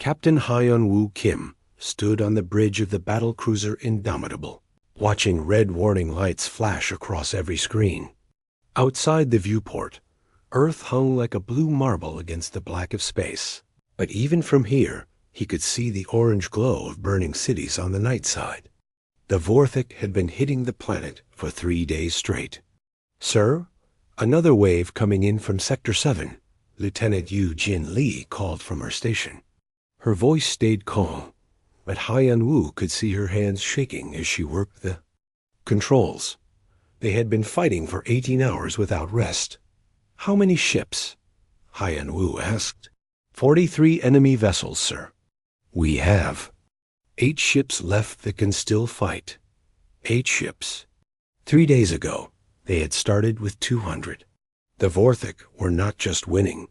Captain Hyun-woo Kim stood on the bridge of the battlecruiser Indomitable, watching red warning lights flash across every screen. Outside the viewport, Earth hung like a blue marble against the black of space. But even from here, he could see the orange glow of burning cities on the night side. The Vorthik had been hitting the planet for 3 days straight. "Sir, another wave coming in from Sector 7, Lieutenant Yu Jin Lee called from her station." Her voice stayed calm, but Hyun-woo could see her hands shaking as she worked the controls. They had been fighting for 18 hours without rest. "How many ships?" Hyun-woo asked. 43 enemy vessels, sir. "We have 8 ships left that can still fight." 8 ships. 3 days ago, they had started with 200. The Vorthik were not just winning.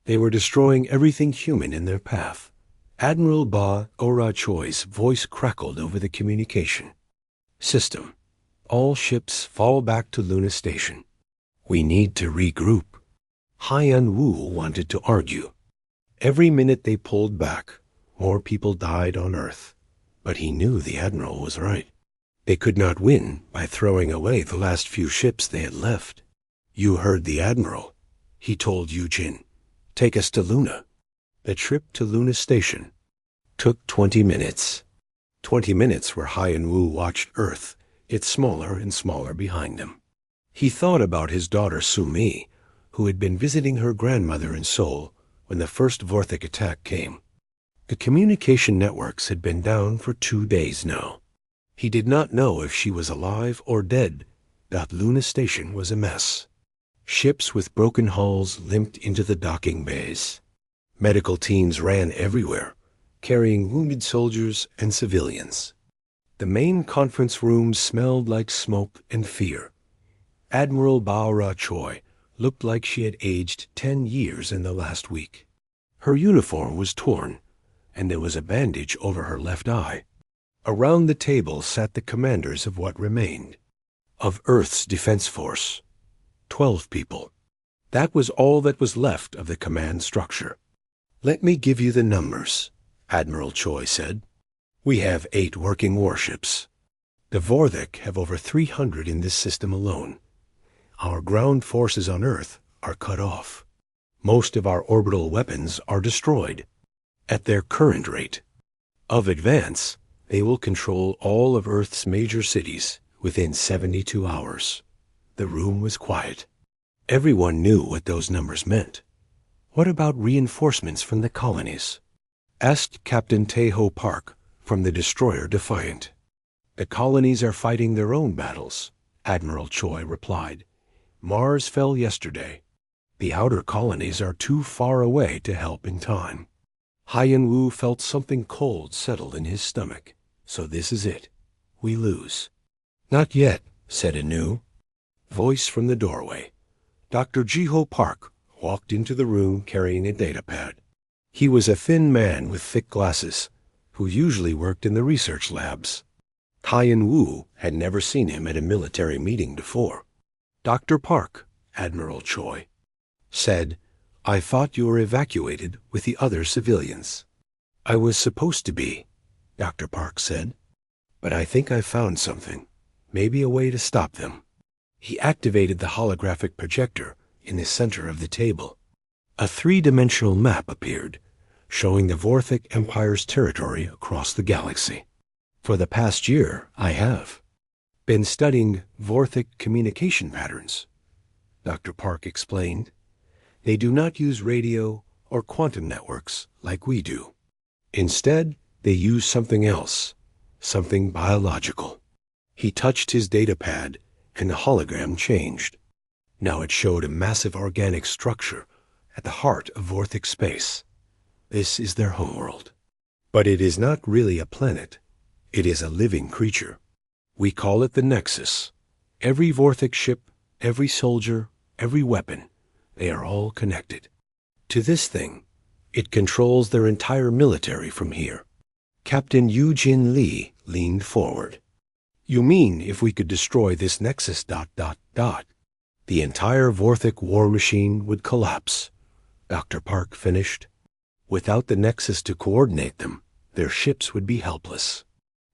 They were destroying everything human in their path. Admiral Ba Ora Choi's voice crackled over the communication system. "All ships fall back to Luna Station. We need to regroup." Hyun-woo wanted to argue. Every minute they pulled back, more people died on Earth. But he knew the Admiral was right. They could not win by throwing away the last few ships they had left. "You heard the Admiral," he told Eugene. "Take us to Luna." The trip to Luna Station took 20 minutes. 20 minutes where Hyun-woo watched Earth get smaller and smaller behind him. He thought about his daughter Sumi, who had been visiting her grandmother in Seoul when the first Vorthik attack came. The communication networks had been down for 2 days now. He did not know if she was alive or dead. That Luna Station was a mess. Ships with broken hulls limped into the docking bays. Medical teams ran everywhere, carrying wounded soldiers and civilians. The main conference room smelled like smoke and fear. Admiral Baora Choi looked like she had aged 10 years in the last week. Her uniform was torn, and there was a bandage over her left eye. Around the table sat the commanders of what remained of Earth's Defense Force. 12 people. That was all that was left of the command structure. "Let me give you the numbers," Admiral Choi said. "We have 8 working warships. The Vorthik have over 300 in this system alone. Our ground forces on Earth are cut off. Most of our orbital weapons are destroyed. At their current rate of advance, they will control all of Earth's major cities within 72 hours. The room was quiet. Everyone knew what those numbers meant. "What about reinforcements from the colonies?" asked Captain Taeho Park from the destroyer Defiant. "The colonies are fighting their own battles," Admiral Choi replied. "Mars fell yesterday. The outer colonies are too far away to help in time." Hyun-woo felt something cold settle in his stomach. "So this is it. We lose." "Not yet," said a new voice from the doorway. Dr. Jiho Park walked into the room carrying a datapad. He was a thin man with thick glasses, who usually worked in the research labs. Hyun-woo had never seen him at a military meeting before. "Dr. Park," Admiral Choi said, "I thought you were evacuated with the other civilians." "I was supposed to be," Dr. Park said, "but I think I found something, maybe a way to stop them." He activated the holographic projector in the center of the table. A 3-dimensional map appeared, showing the Vorthik Empire's territory across the galaxy. "For the past year, I have been studying Vorthik communication patterns," Dr. Park explained. "They do not use radio or quantum networks like we do. Instead, they use something else, something biological." He touched his datapad, and the hologram changed. Now it showed a massive organic structure at the heart of Vorthik space. This is their homeworld. But it is not really a planet. It is a living creature. We call it the Nexus. Every Vorthik ship, every soldier, every weapon, they are all connected to this thing. It controls their entire military from here. Captain Eugene Lee leaned forward. "You mean if we could destroy this Nexus ... the entire Vorthik war machine would collapse," Dr. Park finished. Without the nexus to coordinate them, their ships would be helpless.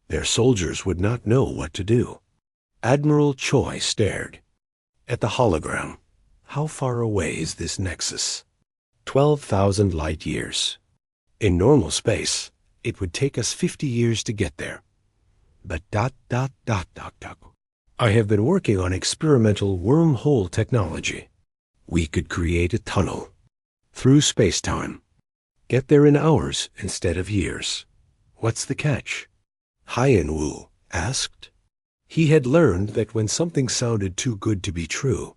Their soldiers would not know what to do. Admiral Choi stared at the hologram. How far away is this nexus? 12,000 light years. In normal space, it would take us 50 years to get there. But ... I have been working on experimental wormhole technology. We could create a tunnel through space-time. Get there in hours instead of years. What's the catch? Hyen-Woo asked. He had learned that when something sounded too good to be true,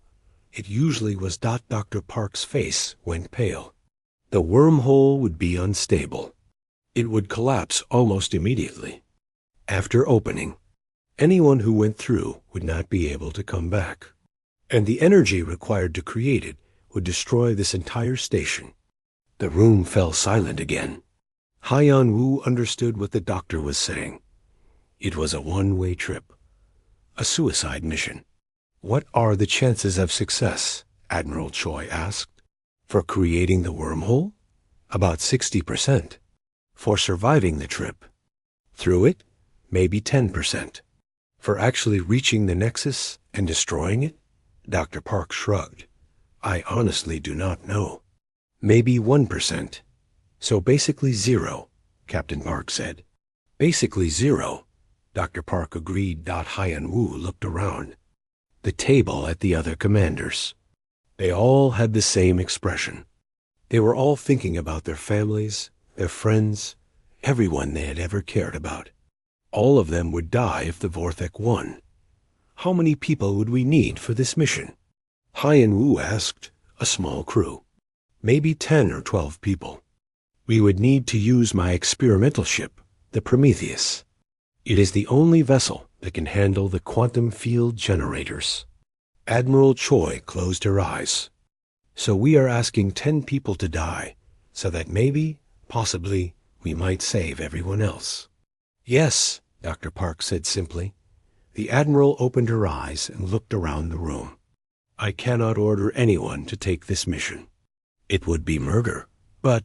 it usually was. Dr. Park's face went pale. The wormhole would be unstable. It would collapse almost immediately. After opening, anyone who went through would not be able to come back. And the energy required to create it would destroy this entire station. The room fell silent again. Hyen-Woo understood what the doctor was saying. It was a one-way trip. A suicide mission. What are the chances of success? Admiral Choi asked. For creating the wormhole? About 60%. For surviving the trip? Through it? Maybe 10%. For actually reaching the nexus and destroying it? Dr. Park shrugged. I honestly do not know. Maybe 1%. So basically zero, Captain Park said. Basically zero, Dr. Park agreed. Hyen-Woo looked around. The table at the other commanders. They all had the same expression. They were all thinking about their families, their friends, everyone they had ever cared about. All of them would die if the Vorthek won. How many people would we need for this mission? Hyen-Woo asked. A small crew. Maybe 10 or 12 people. We would need to use my experimental ship, the Prometheus. It is the only vessel that can handle the quantum field generators. Admiral Choi closed her eyes. So we are asking 10 people to die, so that maybe, possibly, we might save everyone else. Yes, Dr. Park said simply. The Admiral opened her eyes and looked around the room. I cannot order anyone to take this mission. It would be murder. But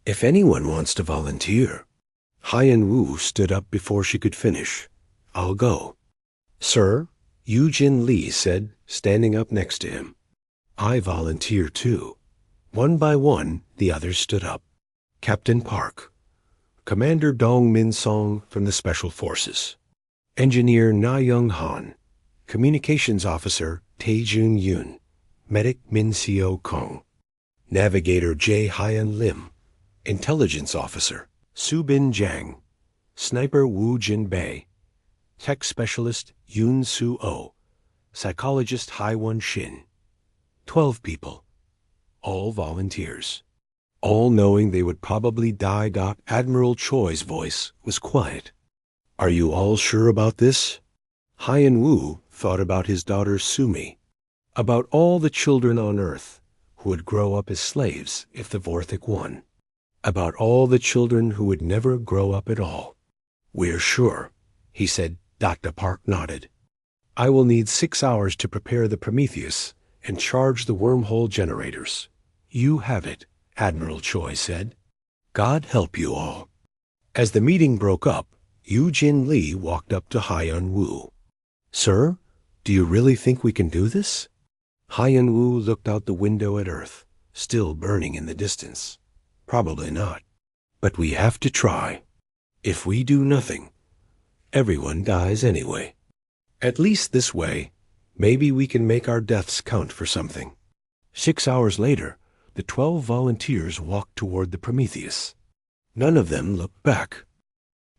if anyone wants to volunteer. Hyen-Woo stood up before she could finish. I'll go. Sir, Yoo-Jin Lee said, standing up next to him. I volunteer too. One by one, the others stood up. Captain Park. Commander Dong Min Song from the Special Forces. Engineer Na Young Han. Communications Officer Tae Jun Yoon. Medic Min Seo Kong. Navigator Jae Hyen Lim. Intelligence Officer Su Bin Jang. Sniper Woo Jin Bae. Tech Specialist Yoon Soo Oh. Psychologist Hai Won Shin. 12 people. All volunteers. All knowing they would probably die. Admiral Choi's voice was quiet. Are you all sure about this? Hyen-Woo thought about his daughter Sumi. About all the children on Earth who would grow up as slaves if the Vorthek won. About all the children who would never grow up at all. We're sure, he said. Dr. Park nodded. I will need 6 hours to prepare the Prometheus and charge the wormhole generators. You have it, Admiral Choi said. God help you all. As the meeting broke up, Yoo-Jin Lee walked up to Hyen-Woo. Sir, do you really think we can do this? Hyen-Woo looked out the window at Earth, still burning in the distance. Probably not. But we have to try. If we do nothing, everyone dies anyway. At least this way, maybe we can make our deaths count for something. 6 hours later, the 12 volunteers walked toward the Prometheus. None of them looked back.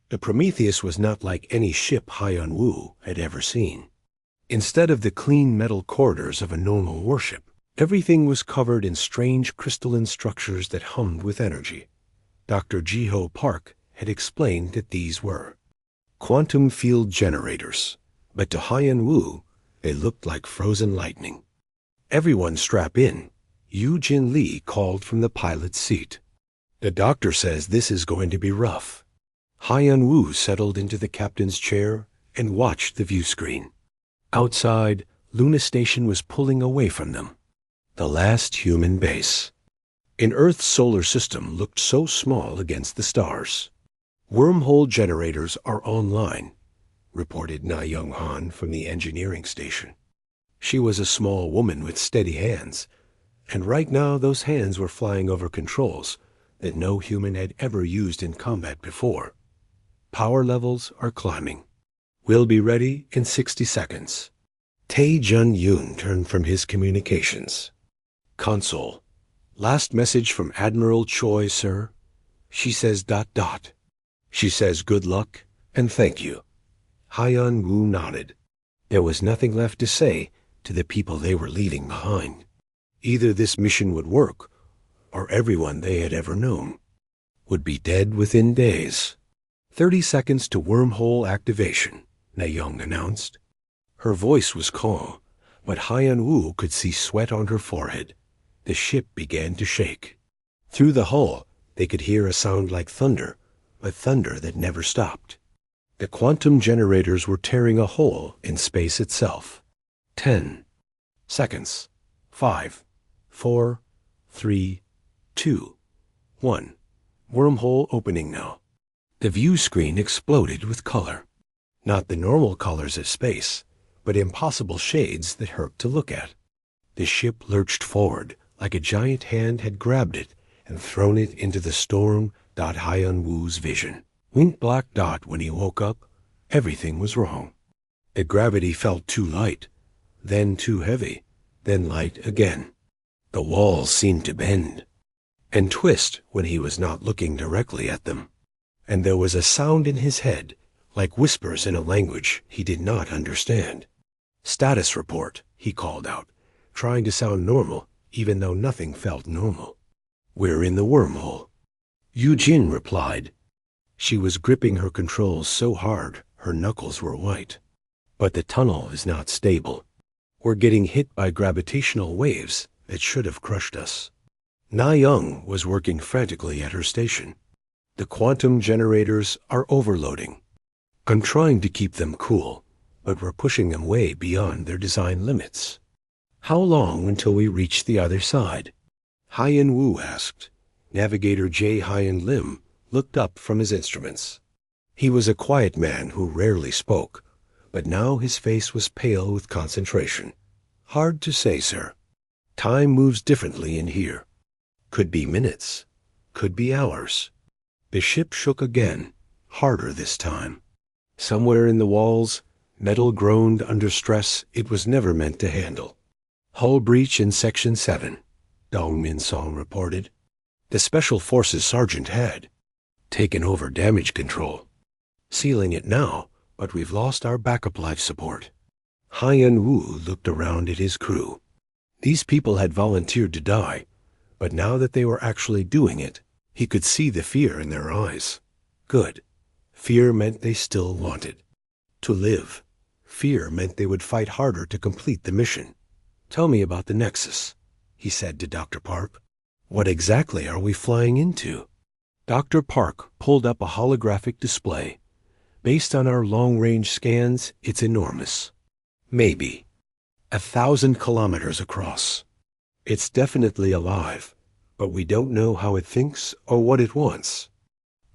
The Prometheus was not like any ship Hyen-Woo had ever seen. Instead of the clean metal corridors of a normal warship, everything was covered in strange crystalline structures that hummed with energy. Dr. Ji-Ho Park had explained that these were quantum field generators, but to Hyen-Woo, they looked like frozen lightning. Everyone strap in, Yoo-Jin Lee called from the pilot's seat. The doctor says this is going to be rough. Hyen-Woo settled into the captain's chair and watched the view screen. Outside, Luna Station was pulling away from them. The last human base. An Earth's solar system looked so small against the stars. "Wormhole generators are online," reported Na Young Han from the engineering station. She was a small woman with steady hands, and right now those hands were flying over controls that no human had ever used in combat before. "Power levels are climbing. We'll be ready in 60 seconds. Tae Jun Yoon turned from his communications. "Console. Last message from Admiral Choi, sir. She says ... She says good luck and thank you." Hyun Woo nodded. There was nothing left to say to the people they were leaving behind. Either this mission would work, or everyone they had ever known would be dead within days. 30 seconds to wormhole activation, Na Young announced. Her voice was calm, but Hyun Woo could see sweat on her forehead. The ship began to shake. Through the hull, they could hear a sound like thunder, but thunder that never stopped. The quantum generators were tearing a hole in space itself. 10 seconds. 5, 4, 3, 2, 1. Wormhole opening now. The view screen exploded with color. Not the normal colors of space, but impossible shades that hurt to look at. The ship lurched forward like a giant hand had grabbed it and thrown it into the storm. Hyun Woo's vision. Wink black dot when he woke up. Everything was wrong. The gravity felt too light, then too heavy, then light again. The walls seemed to bend and twist when he was not looking directly at them. And there was a sound in his head, like whispers in a language he did not understand. "Status report," he called out, trying to sound normal, even though nothing felt normal. "We're in the wormhole." Yujin replied. She was gripping her controls so hard her knuckles were white. "But the tunnel is not stable. We're getting hit by gravitational waves that should have crushed us." Na Young was working frantically at her station. "The quantum generators are overloading. I'm trying to keep them cool, but we're pushing them way beyond their design limits." "How long until we reach the other side?" Hyun Woo asked. Navigator J. Hyun Lim looked up from his instruments. He was a quiet man who rarely spoke, but now his face was pale with concentration. "Hard to say, sir. Time moves differently in here. Could be minutes, could be hours." The ship shook again, harder this time. Somewhere in the walls, metal groaned under stress it was never meant to handle. "Hull breach in Section 7, Dong Min Song reported. The Special Forces sergeant had taken over damage control. Sealing it now, but we've lost our backup life support." Hyun Woo looked around at his crew. These people had volunteered to die, but now that they were actually doing it, he could see the fear in their eyes. Good. Fear meant they still wanted to live. Fear meant they would fight harder to complete the mission. "Tell me about the Nexus," he said to Dr. Park. "What exactly are we flying into?" Dr. Park pulled up a holographic display. "Based on our long-range scans, it's enormous. Maybe 1,000 kilometers across. It's definitely alive, but we don't know how it thinks or what it wants.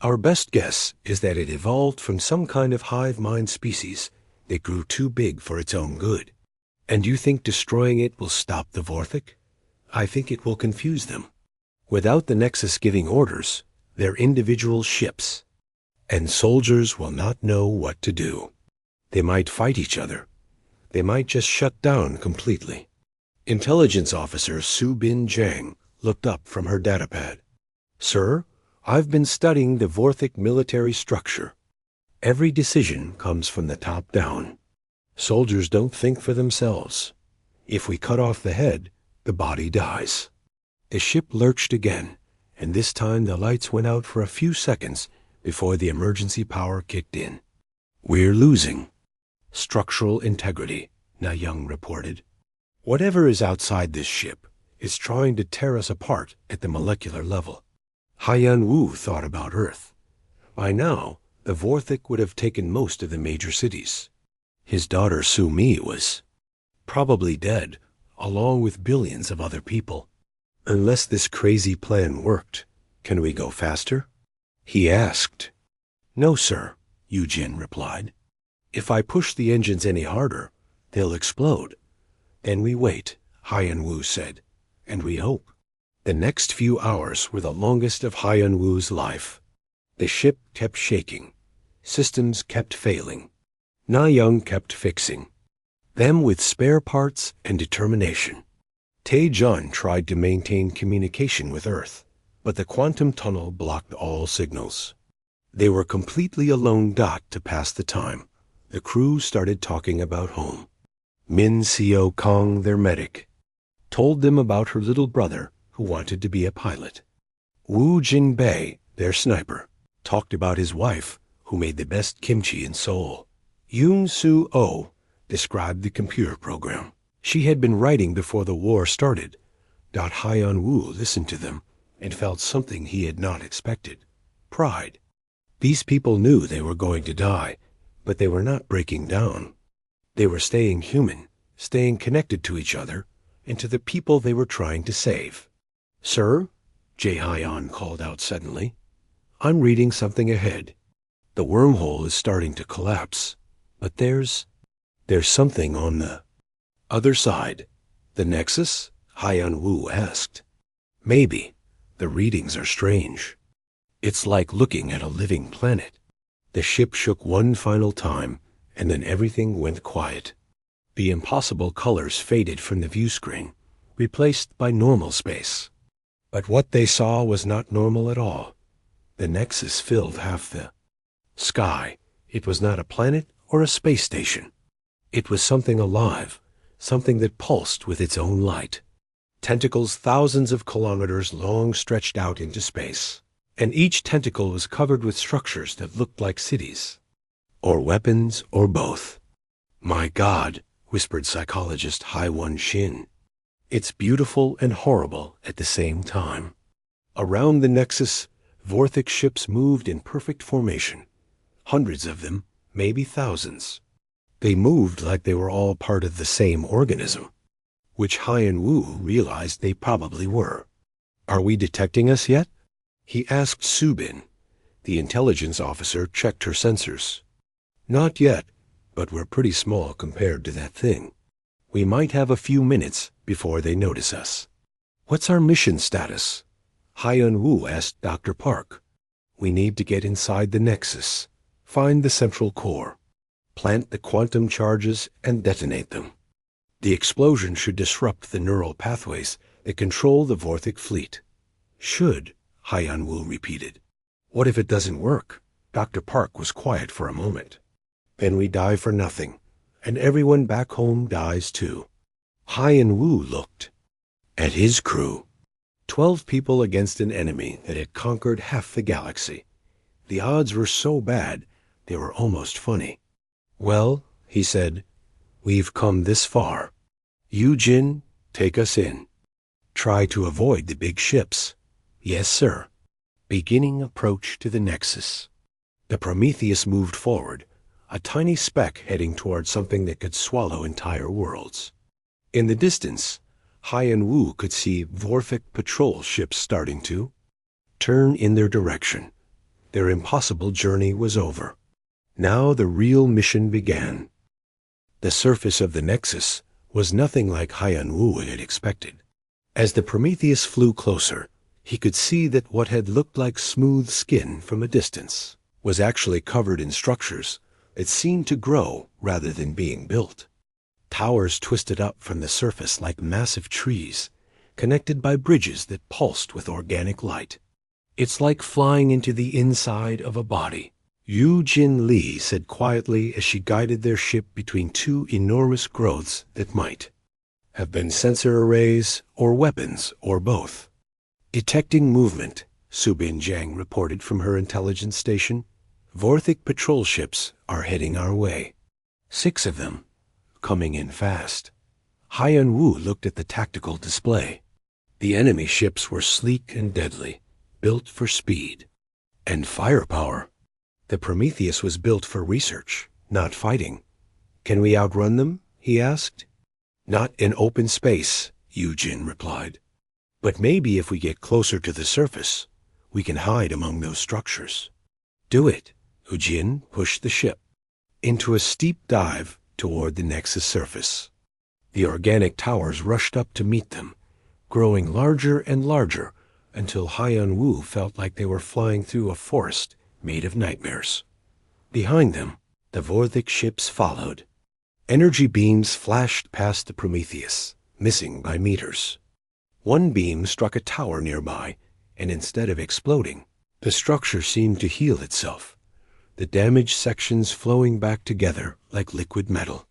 Our best guess is that it evolved from some kind of hive mind species that grew too big for its own good. And you think destroying it will stop the Vorthik? I think it will confuse them. Without the Nexus giving orders, they're individual ships, and soldiers will not know what to do. They might fight each other. They might just shut down completely." Intelligence Officer Su Bin Jang looked up from her datapad. "Sir, I've been studying the Vorthik military structure. Every decision comes from the top down. Soldiers don't think for themselves. If we cut off the head, the body dies." The ship lurched again, and this time the lights went out for a few seconds before the emergency power kicked in. "We're losing structural integrity," Na Young reported. "Whatever is outside this ship is trying to tear us apart at the molecular level." Hyun Woo thought about Earth. By now, the Vorthik would have taken most of the major cities. His daughter Su Mi was probably dead, along with billions of other people. Unless this crazy plan worked, can we go faster? He asked. No, sir, Yujin replied. If I push the engines any harder, they'll explode. Then we wait, Haiyan-Wu said, and we hope. The next few hours were the longest of Haiyan-Wu's life. The ship kept shaking. Systems kept failing. Na Young kept fixing them with spare parts and determination. Tae-Jun tried to maintain communication with Earth, but the quantum tunnel blocked all signals. They were completely alone. To pass the time, the crew started talking about home. Min Seo Kong, their medic, told them about her little brother who wanted to be a pilot. Wu Jinbei, their sniper, talked about his wife who made the best kimchi in Seoul. Yoon Soo-oh described the computer program she had been writing before the war started. Haiyan-Wu listened to them and felt something he had not expected: pride. These people knew they were going to die, but they were not breaking down. They were staying human, staying connected to each other and to the people they were trying to save. Sir, Jae-Hyan called out suddenly, I'm reading something ahead. The wormhole is starting to collapse, but there's something on the other side. The Nexus? Haiyan-Wu asked. Maybe. The readings are strange. It's like looking at a living planet. The ship shook one final time, and then everything went quiet. The impossible colors faded from the view screen, replaced by normal space. But what they saw was not normal at all. The Nexus filled half the sky. It was not a planet or a space station. It was something alive, something that pulsed with its own light. Tentacles thousands of kilometers long stretched out into space, and each tentacle was covered with structures that looked like cities, or weapons, or both. My God, whispered psychologist Hai-Won Shin. It's beautiful and horrible at the same time. Around the Nexus, Vorthic ships moved in perfect formation. Hundreds of them, maybe thousands. They moved like they were all part of the same organism, which Haiyan-Wu realized they probably were. Are we detecting us yet? He asked Subin. The intelligence officer checked her sensors. Not yet, but we're pretty small compared to that thing. We might have a few minutes before they notice us. What's our mission status? Haiyan-Wu asked Dr. Park. We need to get inside the Nexus, find the central core, plant the quantum charges, and detonate them. The explosion should disrupt the neural pathways that control the Vorthic fleet. Should, Haiyan-Wu repeated. What if it doesn't work? Dr. Park was quiet for a moment. Then we die for nothing, and everyone back home dies too. Haiyan-Wu looked at his crew. 12 people against an enemy that had conquered half the galaxy. The odds were so bad, they were almost funny. Well, he said, we've come this far. Yujin, take us in. Try to avoid the big ships. Yes, sir. Beginning approach to the Nexus. The Prometheus moved forward, a tiny speck heading toward something that could swallow entire worlds. In the distance, Haiyan-Wu could see Vorthic patrol ships starting to turn in their direction. Their impossible journey was over. Now the real mission began. The surface of the Nexus was nothing like Haiyan-Wu had expected. As the Prometheus flew closer, he could see that what had looked like smooth skin from a distance was actually covered in structures that seemed to grow rather than being built. Towers twisted up from the surface like massive trees, connected by bridges that pulsed with organic light. It's like flying into the inside of a body, Yu-Jin Lee said quietly as she guided their ship between two enormous growths that might have been sensor arrays or weapons or both. Detecting movement, Subin Jiang reported from her intelligence station. Vorthic patrol ships are heading our way. 6 of them, coming in fast. Haiyan-Wu looked at the tactical display. The enemy ships were sleek and deadly, built for speed and firepower. The Prometheus was built for research, not fighting. Can we outrun them? He asked. Not in open space, Yujin replied. But maybe if we get closer to the surface, we can hide among those structures. Do it. Ujin pushed the ship into a steep dive toward the Nexus surface. The organic towers rushed up to meet them, growing larger and larger until Haiyan Wu felt like they were flying through a forest made of nightmares. Behind them, the Vorthik ships followed. Energy beams flashed past the Prometheus, missing by meters. One beam struck a tower nearby, and instead of exploding, the structure seemed to heal itself, the damaged sections flowing back together like liquid metal.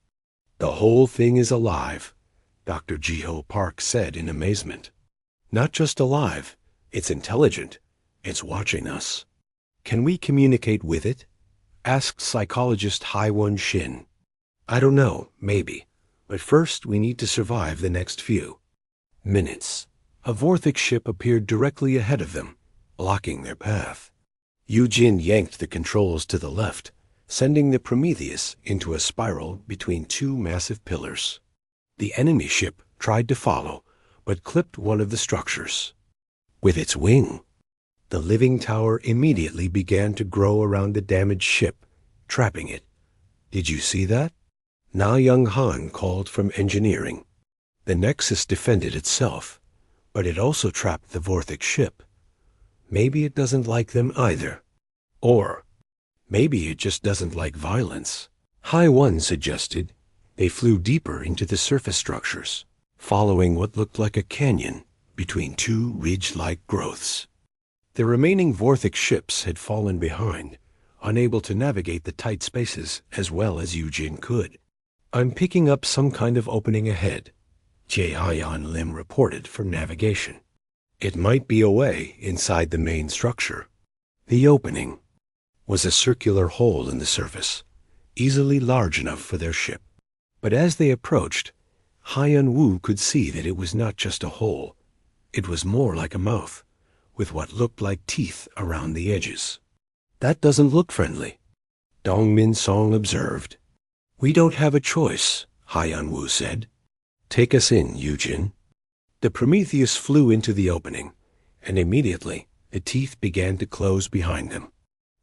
"The whole thing is alive," Dr. Jiho Park said in amazement. "Not just alive, it's intelligent. It's watching us." "Can we communicate with it?" asked psychologist Haiwon Shin. "I don't know, maybe. But first we need to survive the next few minutes." A Vorthik ship appeared directly ahead of them, blocking their path. Yujin yanked the controls to the left, sending the Prometheus into a spiral between two massive pillars. The enemy ship tried to follow, but clipped one of the structures with its wing. The living tower immediately began to grow around the damaged ship, trapping it. "Did you see that?" Na Young Han called from engineering. The Nexus defended itself, but it also trapped the Vorthik ship. Maybe it doesn't like them either. Or maybe it just doesn't like violence. Hai One suggested they flew deeper into the surface structures, following what looked like a canyon between two ridge-like growths. The remaining Vorthik ships had fallen behind, unable to navigate the tight spaces as well as Yujin could. "I'm picking up some kind of opening ahead," Jae Hyan Lim reported from navigation. "It might be a way inside the main structure." The opening was a circular hole in the surface, easily large enough for their ship. But as they approached, Haiyan Wu could see that it was not just a hole. It was more like a mouth, with what looked like teeth around the edges. "That doesn't look friendly," Dongmin Song observed. "We don't have a choice," Haiyan Wu said. "Take us in, Yujin." The Prometheus flew into the opening, and immediately the teeth began to close behind them.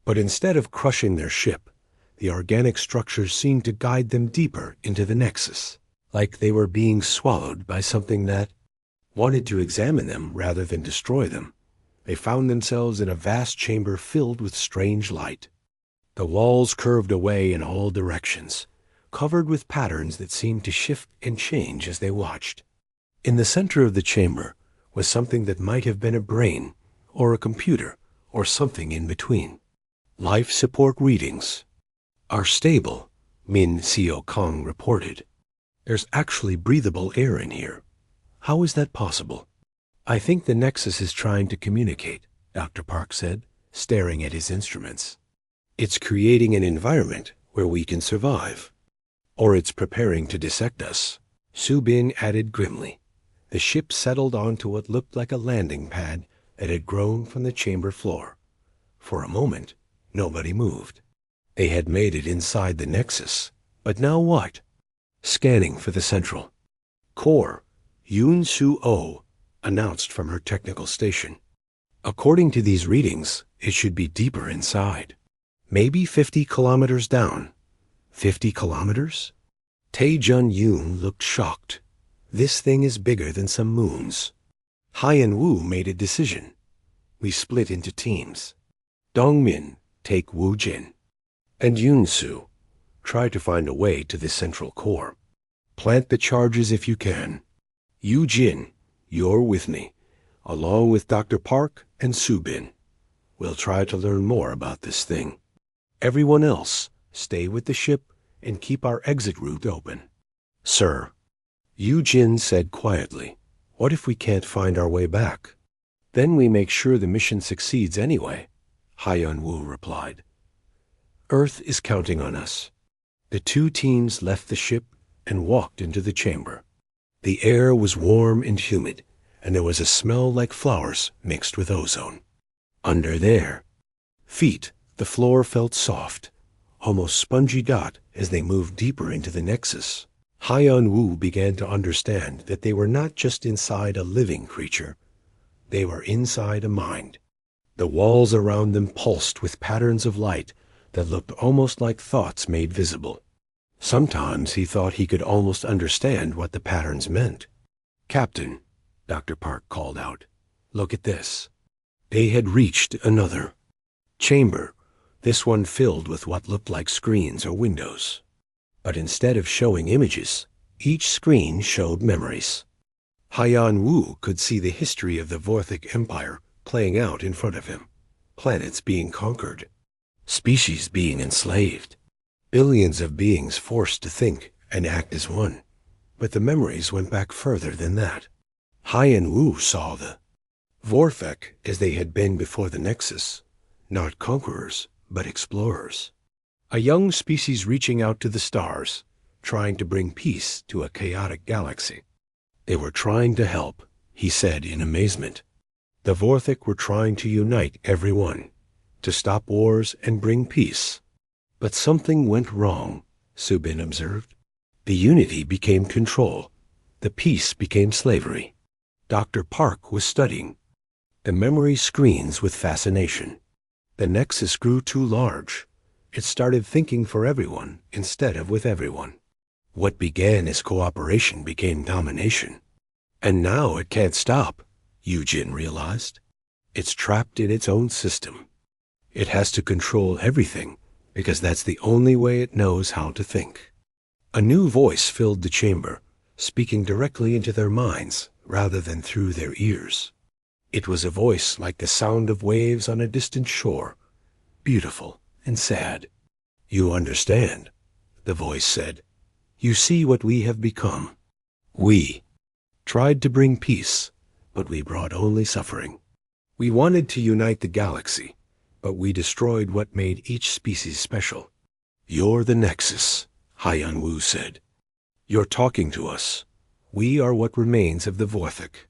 But instead of crushing their ship, the organic structures seemed to guide them deeper into the Nexus, like they were being swallowed by something that wanted to examine them rather than destroy them. They found themselves in a vast chamber filled with strange light. The walls curved away in all directions, covered with patterns that seemed to shift and change as they watched. In the center of the chamber was something that might have been a brain, or a computer, or something in between. "Life support readings are stable," Min Seo Kong reported. "There's actually breathable air in here. How is that possible?" "I think the Nexus is trying to communicate," Dr. Park said, staring at his instruments. "It's creating an environment where we can survive. Or it's preparing to dissect us," Su Bin added grimly. The ship settled onto what looked like a landing pad that had grown from the chamber floor. For a moment, nobody moved. They had made it inside the Nexus. But now what? Scanning for the central core, Yoon Su-oh announced from her technical station. "According to these readings, it should be deeper inside. Maybe 50 kilometers down." 50 kilometers? Tae-jun Yoon looked shocked. "This thing is bigger than some moons." Haiyan Wu made a decision. "We split into teams. Dongmin, take Wu Jin. And Yoon-su, try to find a way to the central core. Plant the charges if you can. Yu Jin, you're with me, along with Dr. Park and Su Bin. We'll try to learn more about this thing. Everyone else, stay with the ship and keep our exit route open." "Sir," Yu Jin said quietly, "what if we can't find our way back?" "Then we make sure the mission succeeds anyway," Haiyan Wu replied. "Earth is counting on us." The two teams left the ship and walked into the chamber. The air was warm and humid, and there was a smell like flowers mixed with ozone. Under their feet, the floor felt soft, almost spongy hot as they moved deeper into the Nexus. Haiyan Wu began to understand that they were not just inside a living creature, They were inside a mind. The walls around them pulsed with patterns of light that looked almost like thoughts made visible. Sometimes he thought he could almost understand what the patterns meant. "Captain," Dr. Park called out, "look at this." They had reached another chamber, this one filled with what looked like screens or windows. But instead of showing images, each screen showed memories. Haiyan Wu could see the history of the Vorthic Empire playing out in front of him. Planets being conquered, species being enslaved, billions of beings forced to think and act as one. But the memories went back further than that. Haiyan Wu saw the Vorthek as they had been before the Nexus, not conquerors, but explorers. A young species reaching out to the stars, trying to bring peace to a chaotic galaxy. They were trying to help, he said in amazement. The Vorthic were trying to unite everyone, to stop wars and bring peace. But something went wrong, Subin observed. The unity became control. The peace became slavery. Dr. Park was studying the memory screens with fascination. The Nexus grew too large. It started thinking for everyone instead of with everyone. What began as cooperation became domination. And now it can't stop, Eugene realized. It's trapped in its own system. It has to control everything because that's the only way it knows how to think. A new voice filled the chamber, speaking directly into their minds rather than through their ears. It was a voice like the sound of waves on a distant shore, beautiful and sad. "You understand," the voice said. "You see what we have become. We tried to bring peace, but we brought only suffering. We wanted to unite the galaxy, but we destroyed what made each species special. You're the Nexus," Haiyan Wu said. "You're talking to us. We are what remains of the Vorthic.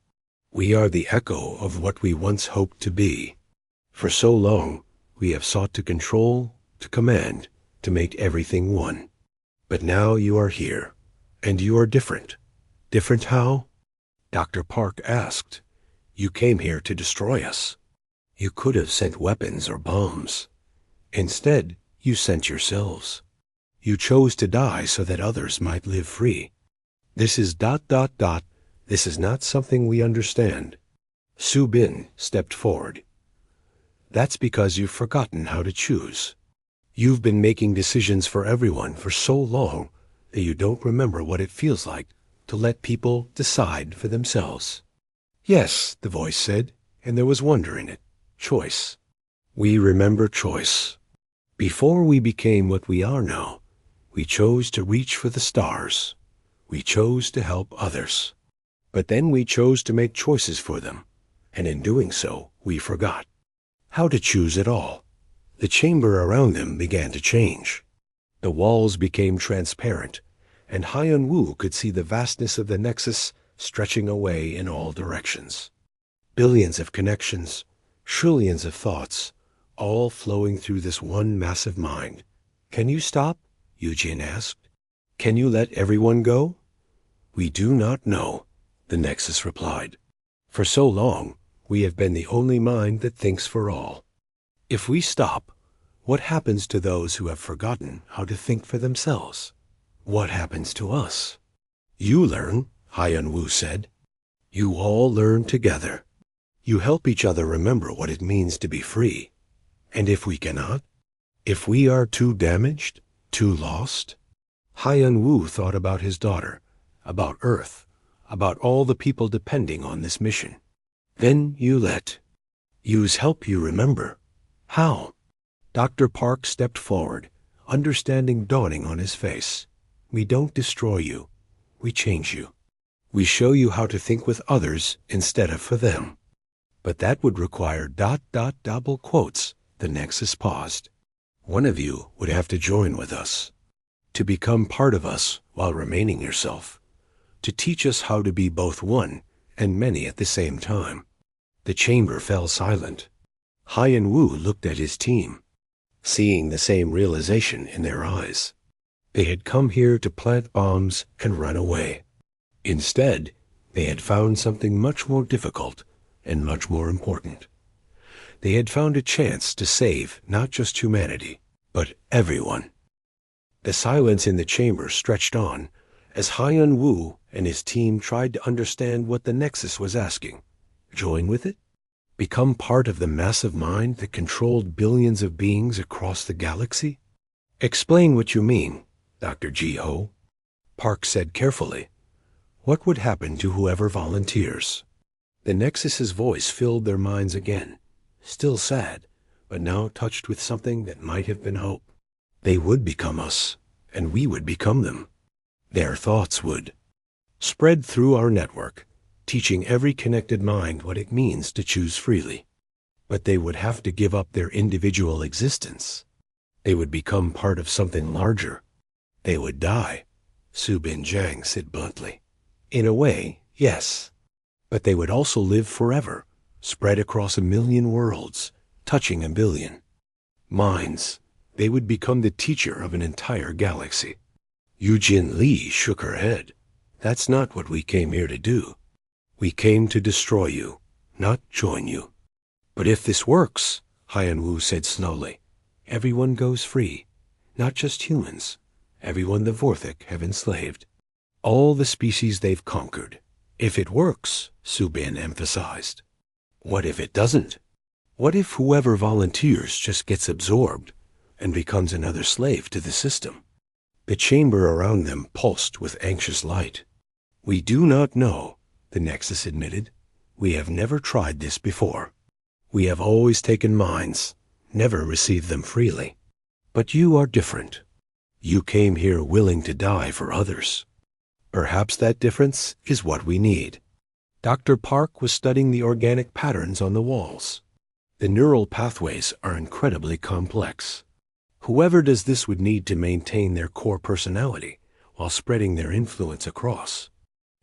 We are the echo of what we once hoped to be. For so long, we have sought to control, to command, to make everything one. But now you are here, and you are different. Different how?" Dr. Park asked. "You came here to destroy us. You could have sent weapons or bombs. Instead, you sent yourselves. You chose to die so that others might live free. This is ... This is not something we understand." Su Bin stepped forward. "That's because you've forgotten how to choose. You've been making decisions for everyone for so long that you don't remember what it feels like to let people decide for themselves." "Yes," the voice said, and there was wonder in it. "Choice. We remember choice. Before we became what we are now, we chose to reach for the stars. We chose to help others. But then we chose to make choices for them, and in doing so, we forgot how to choose at all." The chamber around them began to change. The walls became transparent, and Haiyan Wu could see the vastness of the Nexus stretching away in all directions. Billions of connections, trillions of thoughts, all flowing through this one massive mind. "Can you stop?" Eugene asked. "Can you let everyone go?" "We do not know," the Nexus replied. "For so long, we have been the only mind that thinks for all. If we stop, what happens to those who have forgotten how to think for themselves? What happens to us?" "You learn," Haiyan Wu said. "You all learn together. You help each other remember what it means to be free. And if we cannot, if we are too damaged, too lost?" Haiyan Wu thought about his daughter, about Earth, about all the people depending on this mission. "Then you let Use help you remember. How?" Dr. Park stepped forward, understanding dawning on his face. "We don't destroy you. We change you. We show you how to think with others instead of for them." "But that would require ... double quotes." The Nexus paused. "One of you would have to join with us, to become part of us while remaining yourself, to teach us how to be both one and many at the same time." The chamber fell silent. Haiyan Wu looked at his team, seeing the same realization in their eyes. They had come here to plant bombs and run away. Instead, they had found something much more difficult, and much more important. They had found a chance to save not just humanity, but everyone. The silence in the chamber stretched on as Haiyan Wu and his team tried to understand what the Nexus was asking. Join with it? Become part of the massive mind that controlled billions of beings across the galaxy? Explain what you mean, Dr. Ji-Ho, Park said carefully. What would happen to whoever volunteers? The Nexus's voice filled their minds again, still sad, but now touched with something that might have been hope. They would become us, and we would become them. Their thoughts would. Spread through our network, teaching every connected mind what it means to choose freely. But they would have to give up their individual existence. They would become part of something larger. They would die, Su Bin Jiang said bluntly. In a way, yes. But they would also live forever, spread across 1,000,000 worlds, touching 1,000,000,000. Minds. They would become the teacher of an entire galaxy. Yujin Li shook her head. That's not what we came here to do. We came to destroy you, not join you. But if this works, Haiyan Wu said slowly, everyone goes free. Not just humans. Everyone the Vorthik have enslaved. All the species they've conquered. If it works, Su Bin emphasized. What if it doesn't? What if whoever volunteers just gets absorbed and becomes another slave to the system? The chamber around them pulsed with anxious light. We do not know, the Nexus admitted. We have never tried this before. We have always taken minds, never received them freely. But you are different. You came here willing to die for others. Perhaps that difference is what we need. Dr. Park was studying the organic patterns on the walls. The neural pathways are incredibly complex. Whoever does this would need to maintain their core personality while spreading their influence across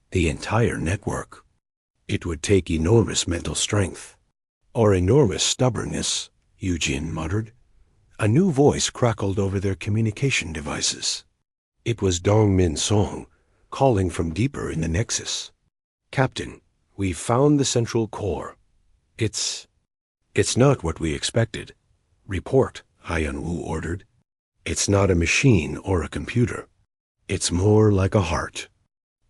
the entire network. It would take enormous mental strength. Or enormous stubbornness, Eugene muttered. A new voice crackled over their communication devices. It was Dong Min Song, calling from deeper in the Nexus. Captain, we've found the central core. It's not what we expected. Report, Haiyan Wu ordered. It's not a machine or a computer. It's more like a heart.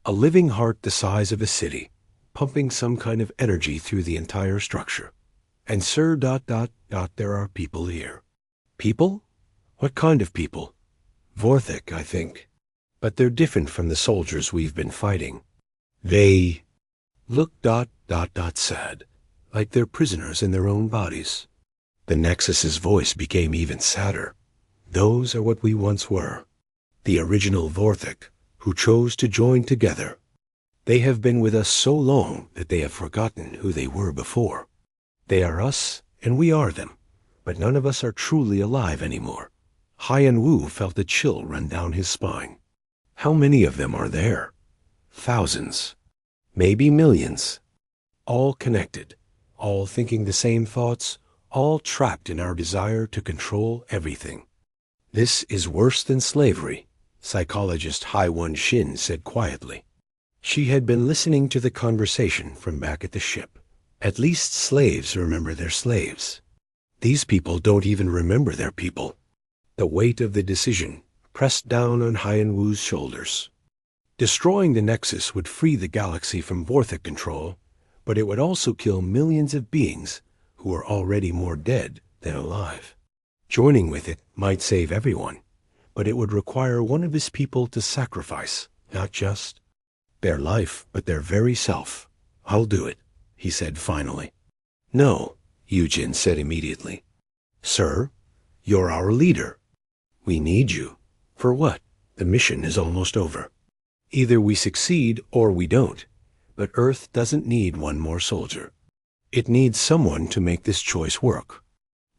A living heart the size of a city, pumping some kind of energy through the entire structure. And sir, there are people here. People? What kind of people? Vorthik, I think. But they're different from the soldiers we've been fighting. They look sad, like they're prisoners in their own bodies. The Nexus's voice became even sadder. Those are what we once were. The original Vorthik, who chose to join together. They have been with us so long that they have forgotten who they were before. They are us, and we are them, but none of us are truly alive anymore. Haiyan Wu felt a chill run down his spine. How many of them are there? Thousands. Maybe millions. All connected, all thinking the same thoughts, all trapped in our desire to control everything. This is worse than slavery, psychologist Hai Wen-shin said quietly. She had been listening to the conversation from back at the ship. At least slaves remember their slaves. These people don't even remember their people. The weight of the decision pressed down on Haiyan Wu's shoulders. Destroying the Nexus would free the galaxy from Vorthik control, but it would also kill millions of beings who are already more dead than alive. Joining with it might save everyone, but it would require one of his people to sacrifice, not just their life, but their very self. I'll do it, he said finally. No, Eugene said immediately. Sir, you're our leader. We need you. For what? The mission is almost over. Either we succeed or we don't, but Earth doesn't need one more soldier. It needs someone to make this choice work.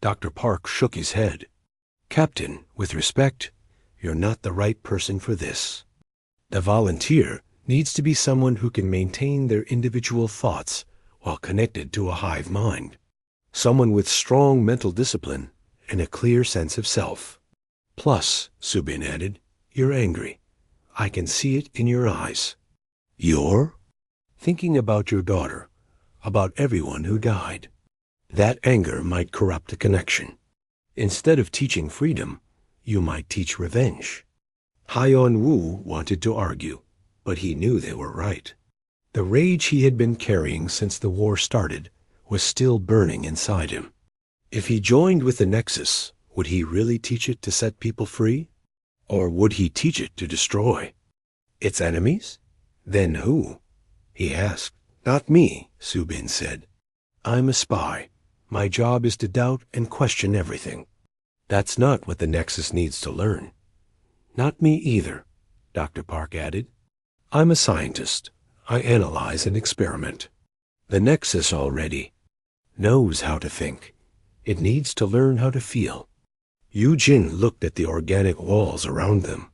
Dr. Park shook his head. Captain, with respect, you're not the right person for this. The volunteer needs to be someone who can maintain their individual thoughts while connected to a hive mind. Someone with strong mental discipline and a clear sense of self. Plus, Su Bin added, you're angry. I can see it in your eyes. You're? Thinking about your daughter. about everyone who died. That anger might corrupt a connection. Instead of teaching freedom, you might teach revenge. Haiyan Wu wanted to argue, but he knew they were right. The rage he had been carrying since the war started was still burning inside him. If he joined with the Nexus, would he really teach it to set people free? Or would he teach it to destroy? Its enemies? Then who? He asked. Not me, Su Bin said. I'm a spy. My job is to doubt and question everything. That's not what the Nexus needs to learn. Not me either, Dr. Park added. I'm a scientist. I analyze and experiment. The Nexus already knows how to think. It needs to learn how to feel. Yu Jin looked at the organic walls around them.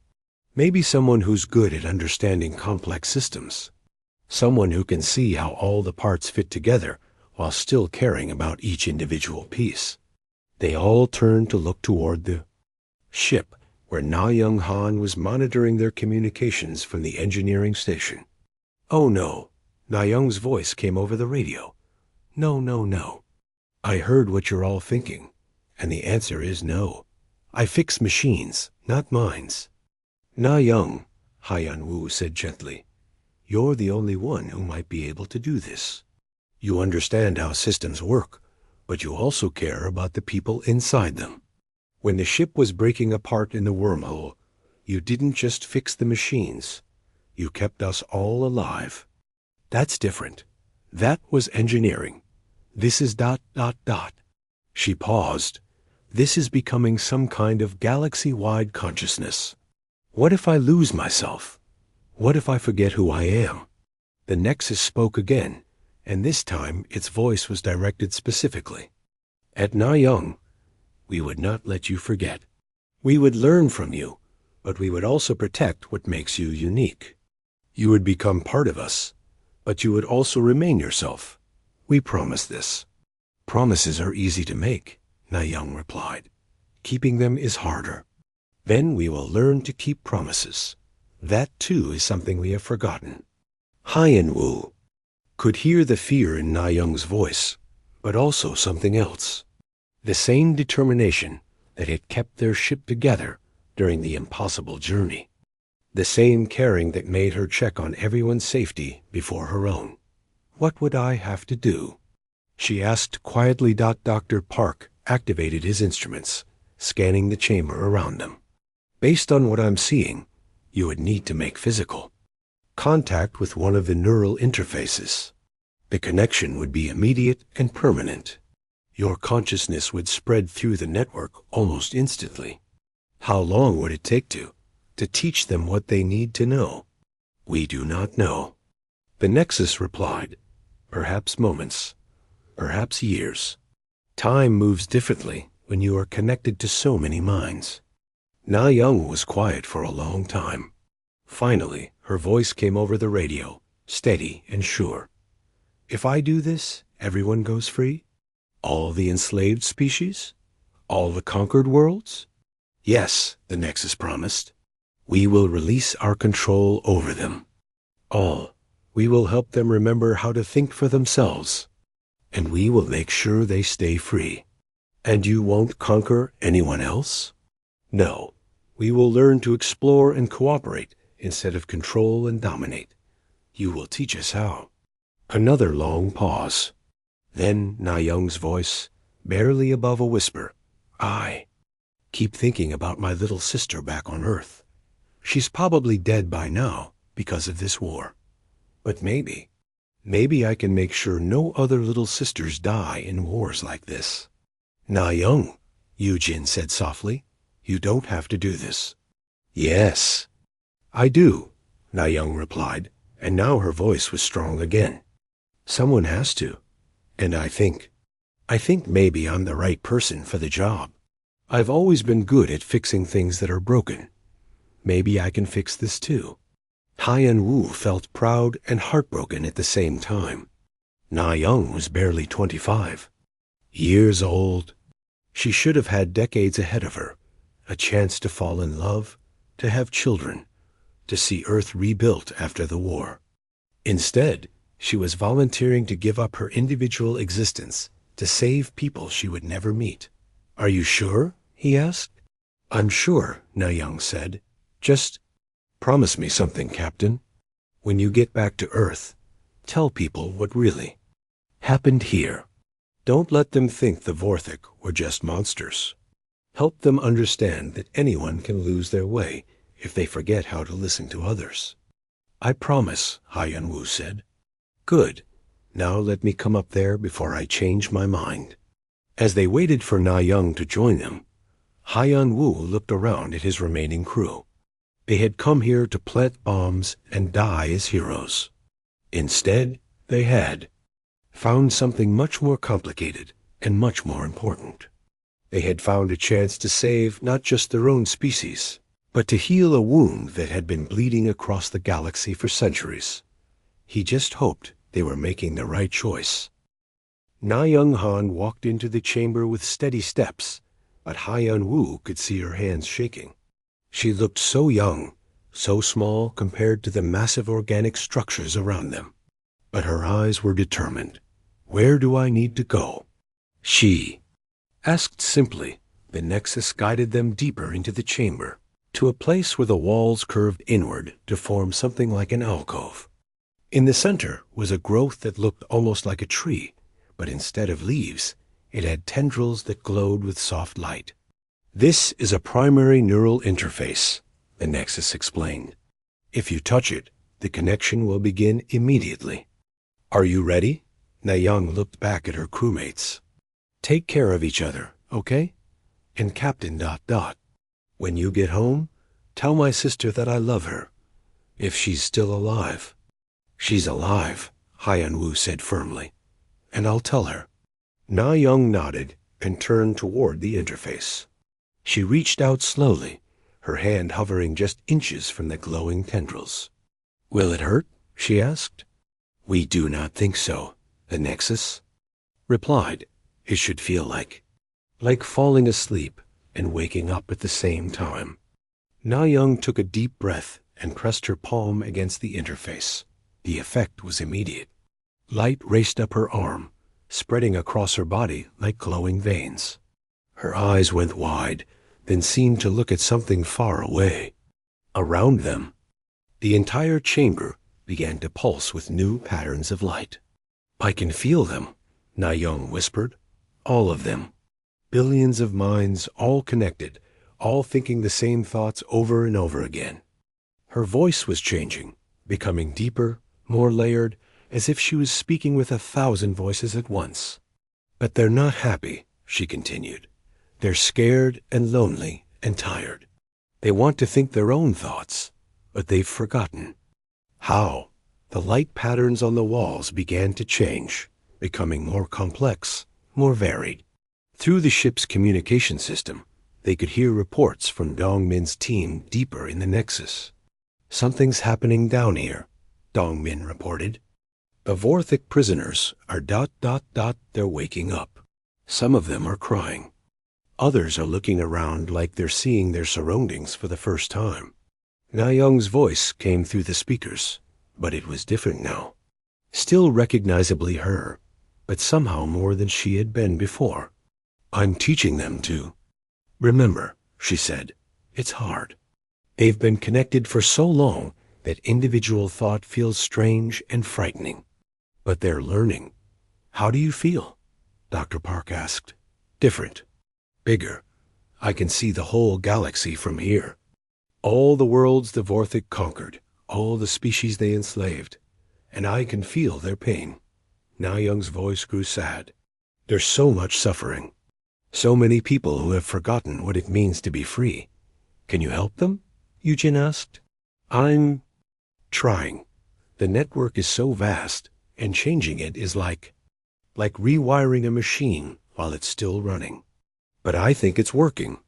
Maybe someone who's good at understanding complex systems. Someone who can see how all the parts fit together while still caring about each individual piece. They all turned to look toward the ship where Na Young Han was monitoring their communications from the engineering station. Oh no, Na Young's voice came over the radio. No, no, no. I heard what you're all thinking, and the answer is no. I fix machines, not minds. Na Young, Haiyan Wu said gently, you're the only one who might be able to do this. You understand how systems work, but you also care about the people inside them. When the ship was breaking apart in the wormhole, you didn't just fix the machines. You kept us all alive. That's different. That was engineering. This is ... She paused. This is becoming some kind of galaxy-wide consciousness. What if I lose myself? What if I forget who I am? The Nexus spoke again, and this time its voice was directed specifically. At Na Young, we would not let you forget. We would learn from you, but we would also protect what makes you unique. You would become part of us, but you would also remain yourself. We promise this. Promises are easy to make, Na Young replied. Keeping them is harder. Then we will learn to keep promises. That too is something we have forgotten. Haiyan Wu could hear the fear in Na Young's voice, but also something else. The same determination that had kept their ship together during the impossible journey. The same caring that made her check on everyone's safety before her own. What would I have to do? She asked quietly. Dr. Park activated his instruments, scanning the chamber around them. Based on what I'm seeing, you would need to make physical contact with one of the neural interfaces. The connection would be immediate and permanent. Your consciousness would spread through the network almost instantly. How long would it take to teach them what they need to know? We do not know. The Nexus replied, perhaps moments, perhaps years. Time moves differently when you are connected to so many minds. Na Young was quiet for a long time. Finally, her voice came over the radio, steady and sure. If I do this, everyone goes free? All the enslaved species? All the conquered worlds? Yes, the Nexus promised. We will release our control over them. All. We will help them remember how to think for themselves. And we will make sure they stay free. And you won't conquer anyone else? No. We will learn to explore and cooperate instead of control and dominate. You will teach us how. Another long pause. Then Na Young's voice, barely above a whisper. I keep thinking about my little sister back on Earth. She's probably dead by now because of this war. But maybe I can make sure no other little sisters die in wars like this. Na Young, Yu Jin said softly, you don't have to do this. Yes, I do, Na Young replied, and now her voice was strong again. Someone has to. And I think maybe I'm the right person for the job. I've always been good at fixing things that are broken. Maybe I can fix this too. Haiyan Wu felt proud and heartbroken at the same time. Na Young was barely 25. Years old. She should have had decades ahead of her. A chance to fall in love, to have children, to see Earth rebuilt after the war. Instead, She was volunteering to give up her individual existence to save people she would never meet. "Are you sure?" he asked. "I'm sure," Na Young said. "Just promise me something, Captain. When you get back to Earth, tell people what really happened here. Don't let them think the Vorthik were just monsters. Help them understand that anyone can lose their way if they forget how to listen to others." "I promise," Haiyan Wu said. "Good. Now let me come up there before I change my mind." As they waited for Na Young to join them, Haiyan Wu looked around at his remaining crew. They had come here to plant bombs and die as heroes. Instead, they had found something much more complicated and much more important. They had found a chance to save not just their own species, but to heal a wound that had been bleeding across the galaxy for centuries. He just hoped they were making the right choice. Na Young Han walked into the chamber with steady steps, but Haiyan Wu could see her hands shaking. She looked so young, so small compared to the massive organic structures around them. But her eyes were determined. "Where do I need to go?" She asked simply. The Nexus guided them deeper into the chamber, to a place where the walls curved inward to form something like an alcove. In the center was a growth that looked almost like a tree, but instead of leaves, it had tendrils that glowed with soft light. "This is a primary neural interface," the Nexus explained. "If you touch it, the connection will begin immediately." "Are you ready?" Na Young looked back at her crewmates. "Take care of each other, okay? And Captain ... When you get home, tell my sister that I love her, if she's still alive." "She's alive," Haiyan Wu said firmly. "And I'll tell her." Na Young nodded and turned toward the interface. She reached out slowly, her hand hovering just inches from the glowing tendrils. "Will it hurt?" she asked. "We do not think so," the Nexus replied. "It should feel like falling asleep and waking up at the same time." Na Young took a deep breath and pressed her palm against the interface. The effect was immediate. Light raced up her arm, spreading across her body like glowing veins. Her eyes went wide, then seemed to look at something far away. Around them, the entire chamber began to pulse with new patterns of light. "I can feel them," Na Young whispered. "All of them. Billions of minds, all connected, all thinking the same thoughts over and over again." Her voice was changing, becoming deeper, more layered, as if she was speaking with 1,000 voices at once. "But they're not happy," she continued. "They're scared and lonely and tired. They want to think their own thoughts, but they've forgotten how." The light patterns on the walls began to change, becoming more complex, more varied. Through the ship's communication system, they could hear reports from Dongmin's team deeper in the Nexus. "Something's happening down here," Dongmin reported. "The Vorthik prisoners are ... They're waking up. Some of them are crying. Others are looking around like they're seeing their surroundings for the first time." Na Young's voice came through the speakers, but it was different now. Still recognizably her, but somehow more than she had been before. "I'm teaching them to remember," she said. "It's hard. They've been connected for so long that individual thought feels strange and frightening. But they're learning." "How do you feel?" Dr. Park asked. "Different. Bigger. I can see the whole galaxy from here. All the worlds the Vorthik conquered, all the species they enslaved, and I can feel their pain." Na Young's voice grew sad. "There's so much suffering. So many people who have forgotten what it means to be free. Can you help them?" Eugene asked. "I'm trying. The network is so vast, and changing it is like rewiring a machine while it's still running. But I think it's working.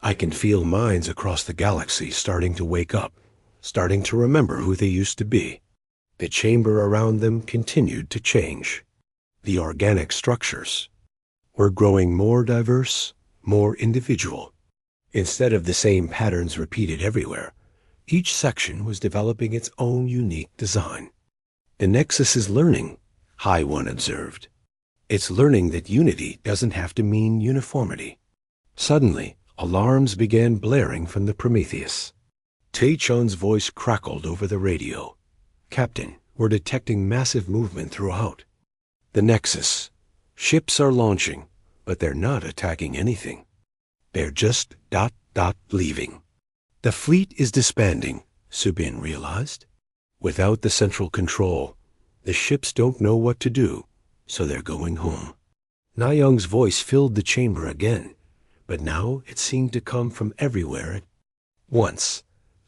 I can feel minds across the galaxy starting to wake up, starting to remember who they used to be." The chamber around them continued to change. The organic structures were growing more diverse, more individual. Instead of the same patterns repeated everywhere, each section was developing its own unique design. The Nexus is learning, High One observed. It's learning that unity doesn't have to mean uniformity. Suddenly, alarms began blaring from the Prometheus. Tae-chun's voice crackled over the radio. Captain, we're detecting massive movement throughout. The Nexus. Ships are launching, but they're not attacking anything. They're just ... leaving. The fleet is disbanding, Subin realized. Without the central control, the ships don't know what to do, so they're going home. Na-young's voice filled the chamber again, but now it seemed to come from everywhere at once.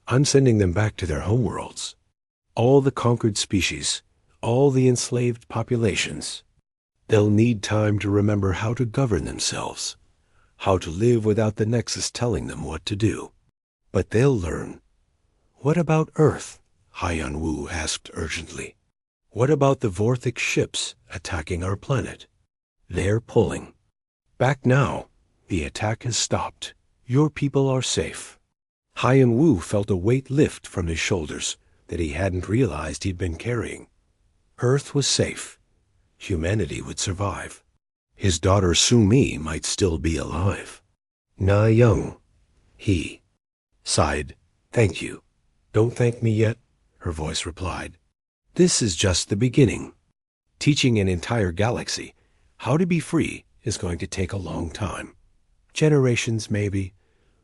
I'm sending them back to their homeworlds. All the conquered species, all the enslaved populations. They'll need time to remember how to govern themselves, how to live without the Nexus telling them what to do. But they'll learn. What about Earth? Haiyan-Wu asked urgently. What about the Vorthic ships attacking our planet? They're pulling. Back now. The attack has stopped. Your people are safe. Haiyan-Wu felt a weight lift from his shoulders that he hadn't realized he'd been carrying. Earth was safe. Humanity would survive. His daughter Su-Mi might still be alive. Na-young, he sighed. Thank you. Don't thank me yet, her voice replied. This is just the beginning. Teaching an entire galaxy how to be free is going to take a long time. Generations maybe,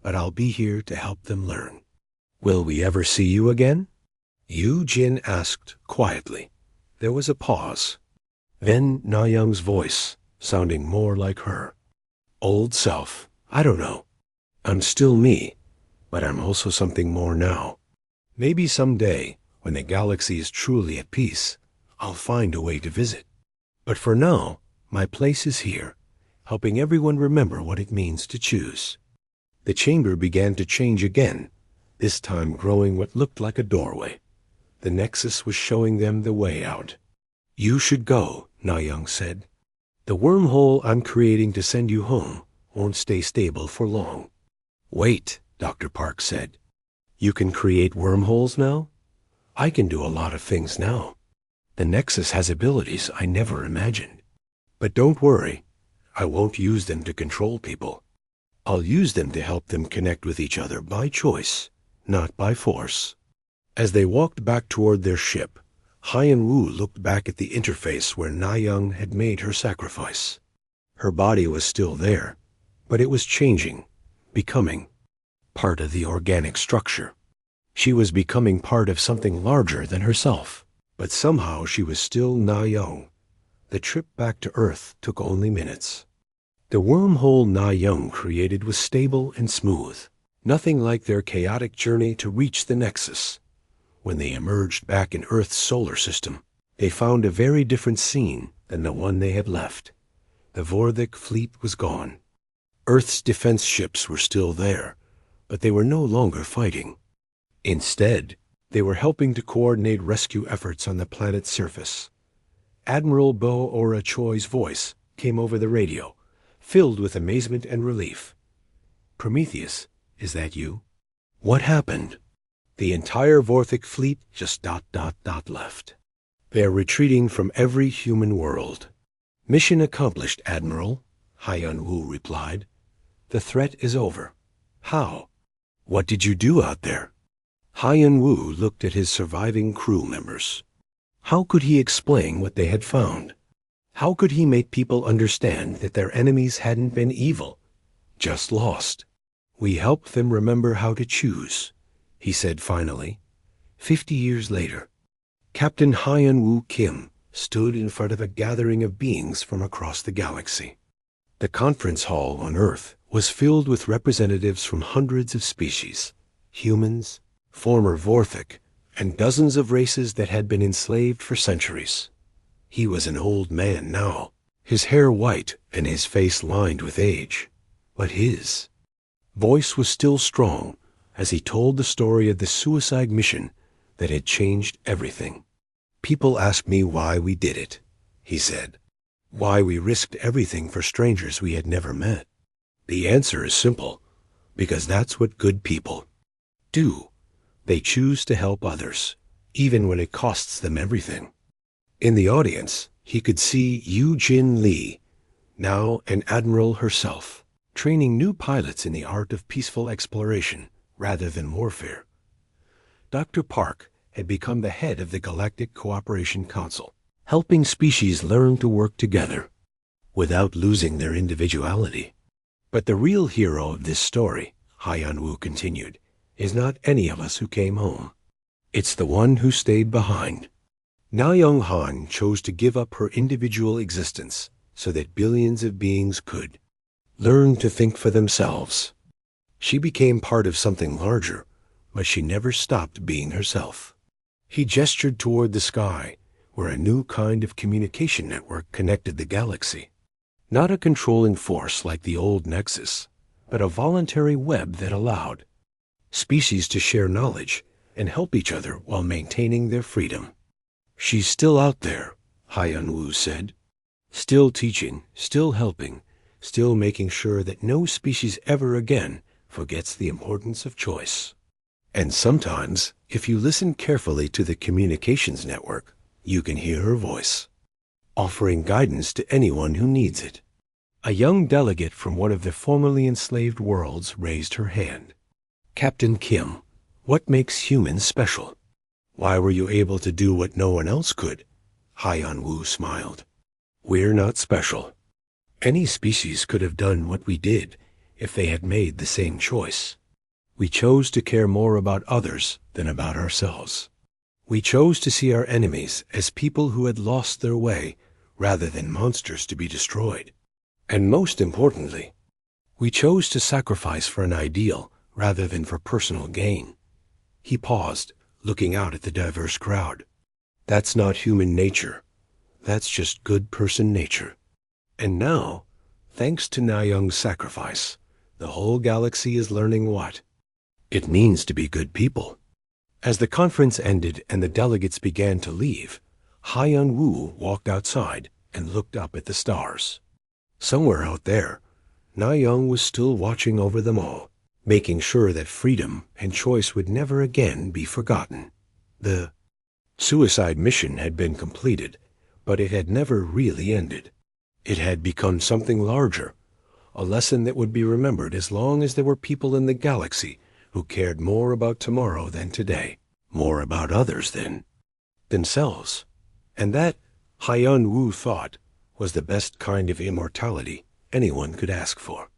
but I'll be here to help them learn. Will we ever see you again? Yu Jin asked quietly. There was a pause. Then Na-young's voice, sounding more like her. Old self, I don't know. I'm still me, but I'm also something more now. Maybe someday, when the galaxy is truly at peace, I'll find a way to visit. But for now, my place is here, helping everyone remember what it means to choose. The chamber began to change again, this time growing what looked like a doorway. The Nexus was showing them the way out. You should go, Na-young said. The wormhole I'm creating to send you home won't stay stable for long. Wait, Dr. Park said. You can create wormholes now? I can do a lot of things now. The Nexus has abilities I never imagined. But don't worry, I won't use them to control people. I'll use them to help them connect with each other by choice, not by force. As they walked back toward their ship, Haiyan-Wu looked back at the interface where Na-young had made her sacrifice. Her body was still there, but it was changing, becoming part of the organic structure. She was becoming part of something larger than herself, but somehow she was still Na-young. The trip back to Earth took only minutes. The wormhole Na-young created was stable and smooth, nothing like their chaotic journey to reach the Nexus. When they emerged back in Earth's solar system, they found a very different scene than the one they had left. The Vorthic fleet was gone. Earth's defense ships were still there, but they were no longer fighting. Instead, they were helping to coordinate rescue efforts on the planet's surface. Admiral Bo-Ora Choi's voice came over the radio, filled with amazement and relief. Prometheus, is that you? What happened? The entire Vorthic fleet just ... left. They're retreating from every human world. Mission accomplished, Admiral, Haiyan-Wu replied. The threat is over. How? What did you do out there? Haiyan-Wu looked at his surviving crew members. How could he explain what they had found? How could he make people understand that their enemies hadn't been evil, just lost? We helped them remember how to choose, he said finally. 50 years later, Captain Haiyan-Wu Kim stood in front of a gathering of beings from across the galaxy. The conference hall on Earth was filled with representatives from hundreds of species, humans, former Vorthic, and dozens of races that had been enslaved for centuries. He was an old man now, his hair white and his face lined with age. But his voice was still strong as he told the story of the suicide mission that had changed everything. People ask me why we did it, he said. Why we risked everything for strangers we had never met. The answer is simple, because that's what good people do. They choose to help others, even when it costs them everything. In the audience, he could see Yu Jin Lee, now an admiral herself, training new pilots in the art of peaceful exploration rather than warfare. Dr. Park had become the head of the Galactic Cooperation Council, helping species learn to work together without losing their individuality. But the real hero of this story, Haiyan Wu continued, is not any of us who came home. It's the one who stayed behind. Na Young Han chose to give up her individual existence so that billions of beings could learn to think for themselves. She became part of something larger, but she never stopped being herself. He gestured toward the sky, where a new kind of communication network connected the galaxy. Not a controlling force like the old Nexus, but a voluntary web that allowed species to share knowledge and help each other while maintaining their freedom. She's still out there, Haiyan Wu said. Still teaching, still helping, still making sure that no species ever again forgets the importance of choice. And sometimes, if you listen carefully to the communications network, you can hear her voice, offering guidance to anyone who needs it. A young delegate from one of the formerly enslaved worlds raised her hand. Captain Kim, what makes humans special? Why were you able to do what no one else could? Haiyan Wu smiled. We're not special. Any species could have done what we did if they had made the same choice. We chose to care more about others than about ourselves. We chose to see our enemies as people who had lost their way rather than monsters to be destroyed. And most importantly, we chose to sacrifice for an ideal rather than for personal gain. He paused, looking out at the diverse crowd. That's not human nature. That's just good person nature. And now, thanks to Na Young's sacrifice, the whole galaxy is learning what it means to be good people. As the conference ended and the delegates began to leave, Haiyan Wu walked outside and looked up at the stars. Somewhere out there, Na Young was still watching over them all, making sure that freedom and choice would never again be forgotten. The suicide mission had been completed, but it had never really ended. It had become something larger, a lesson that would be remembered as long as there were people in the galaxy who cared more about tomorrow than today, more about others than themselves. And that, Haiyan Wu thought, was the best kind of immortality anyone could ask for.